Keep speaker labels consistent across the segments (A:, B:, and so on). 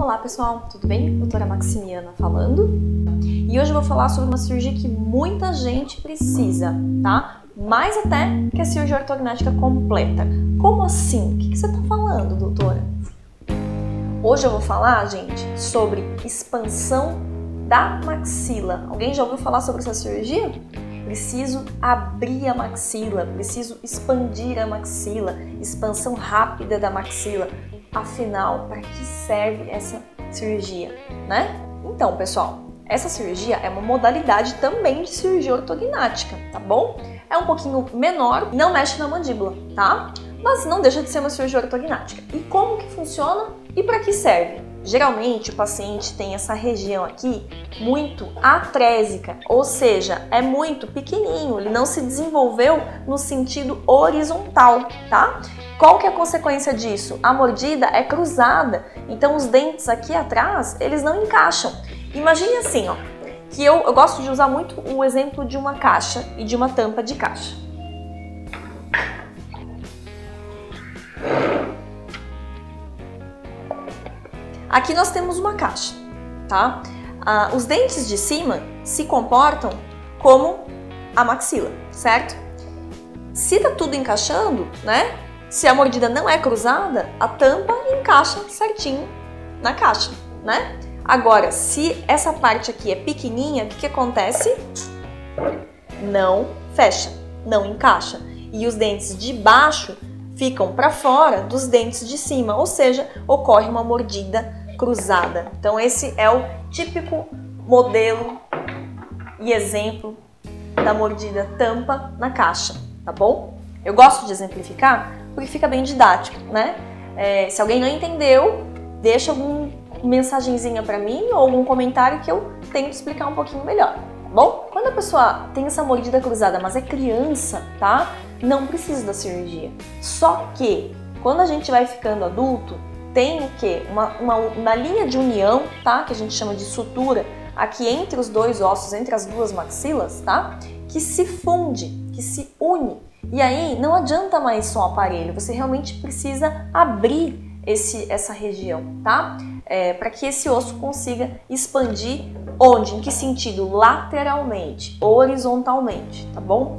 A: Olá pessoal, tudo bem? Doutora Maximiana falando. E hoje eu vou falar sobre uma cirurgia que muita gente precisa, tá? Mais até que a cirurgia ortognática completa. Como assim? O que você está falando, doutora? Hoje eu vou falar, gente, sobre expansão da maxila. Alguém já ouviu falar sobre essa cirurgia? Preciso abrir a maxila, preciso expandir a maxila, expansão rápida da maxila. Afinal, para que serve essa cirurgia, né? Então, pessoal, essa cirurgia é uma modalidade também de cirurgia ortognática, tá bom? É um pouquinho menor, não mexe na mandíbula, tá? Mas não deixa de ser uma cirurgia ortognática. E como que funciona e para que serve? Geralmente o paciente tem essa região aqui muito atrésica, ou seja, é muito pequenininho, ele não se desenvolveu no sentido horizontal, tá? Qual que é a consequência disso? A mordida é cruzada, então os dentes aqui atrás, eles não encaixam. Imagine assim, ó, que eu gosto de usar muito o exemplo de uma caixa e de uma tampa de caixa. Aqui nós temos uma caixa, tá? Os dentes de cima se comportam como a maxila, certo? Se tá tudo encaixando, né? Se a mordida não é cruzada, a tampa encaixa certinho na caixa, né? Agora, se essa parte aqui é pequenininha, o que acontece? Não fecha, não encaixa. E os dentes de baixo ficam para fora dos dentes de cima, ou seja, ocorre uma mordida cruzada. Então esse é o típico modelo e exemplo da mordida tampa na caixa, tá bom? Eu gosto de exemplificar porque fica bem didático, né? Se alguém não entendeu, deixa alguma mensagenzinha para mim ou algum comentário que eu tento explicar um pouquinho melhor, tá bom? Quando a pessoa tem essa mordida cruzada, mas é criança, tá? Não precisa da cirurgia. Só que quando a gente vai ficando adulto, tem o quê? Uma linha de união, tá? Que a gente chama de sutura, aqui entre os dois ossos, entre as duas maxilas, tá? Que se funde, que se une. E aí não adianta mais só o aparelho, você realmente precisa abrir essa região, tá? Para que esse osso consiga expandir onde? Em que sentido? Lateralmente, horizontalmente, tá bom?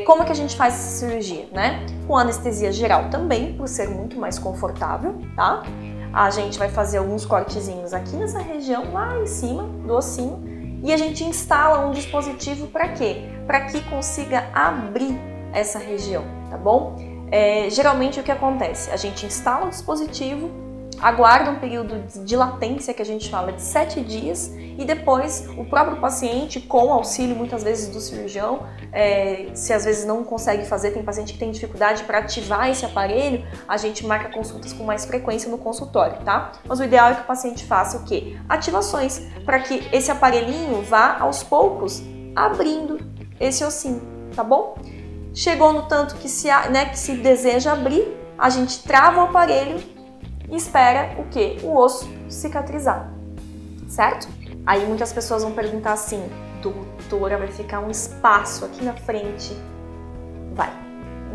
A: Como é que a gente faz essa cirurgia, né? Com anestesia geral também, por ser muito mais confortável, tá? A gente vai fazer alguns cortezinhos aqui nessa região, lá em cima do ossinho, e a gente instala um dispositivo para quê? Para que consiga abrir essa região, tá bom? Geralmente o que acontece? A gente instala o dispositivo, aguarda um período de latência que a gente fala de 7 dias e depois o próprio paciente, com auxílio muitas vezes do cirurgião, se às vezes não consegue fazer, tem paciente que tem dificuldade para ativar esse aparelho, a gente marca consultas com mais frequência no consultório, tá? Mas o ideal é que o paciente faça o quê? Ativações, para que esse aparelhinho vá aos poucos abrindo esse ossinho, tá bom? Chegou no tanto que se deseja abrir, a gente trava o aparelho e espera o quê? O osso cicatrizar, certo? Aí muitas pessoas vão perguntar assim, doutora, vai ficar um espaço aqui na frente? Vai,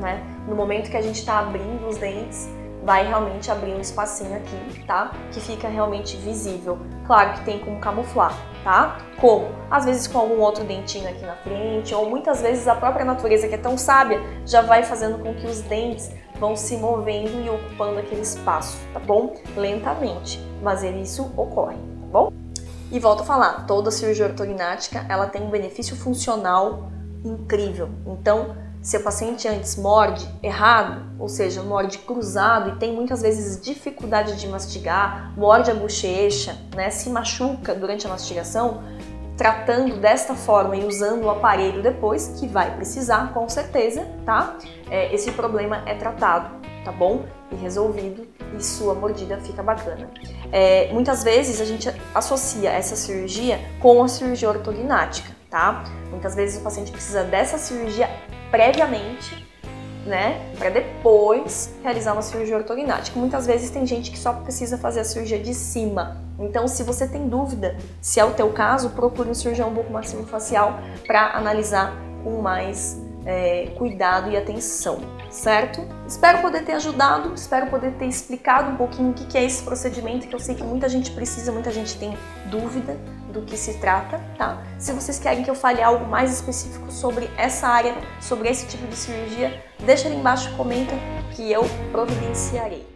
A: né? No momento que a gente está abrindo os dentes, vai realmente abrir um espacinho aqui, tá? Que fica realmente visível. Claro que tem como camuflar, tá? Como? Às vezes com algum outro dentinho aqui na frente, ou muitas vezes a própria natureza, que é tão sábia, já vai fazendo com que os dentes vão se movendo e ocupando aquele espaço, tá bom? Lentamente, mas isso ocorre, tá bom? E volto a falar, toda cirurgia ortognática, ela tem um benefício funcional incrível. Então, se o paciente antes morde errado, ou seja, morde cruzado e tem muitas vezes dificuldade de mastigar, morde a bochecha, né, se machuca durante a mastigação, tratando desta forma e usando o aparelho depois, que vai precisar, com certeza, tá? Esse problema é tratado, tá bom? E resolvido e sua mordida fica bacana. Muitas vezes a gente associa essa cirurgia com a cirurgia ortognática, tá? Muitas vezes o paciente precisa dessa cirurgia previamente, né? Para depois realizar uma cirurgia ortognática. Muitas vezes tem gente que só precisa fazer a cirurgia de cima. Então, se você tem dúvida se é o teu caso, procure um cirurgião bucomaxilofacial para analisar com mais cuidado e atenção, certo? Espero poder ter ajudado, espero poder ter explicado um pouquinho o que é esse procedimento, que eu sei que muita gente precisa, muita gente tem dúvida do que se trata, tá? Se vocês querem que eu fale algo mais específico sobre essa área, sobre esse tipo de cirurgia, deixa ali embaixo, comenta que eu providenciarei.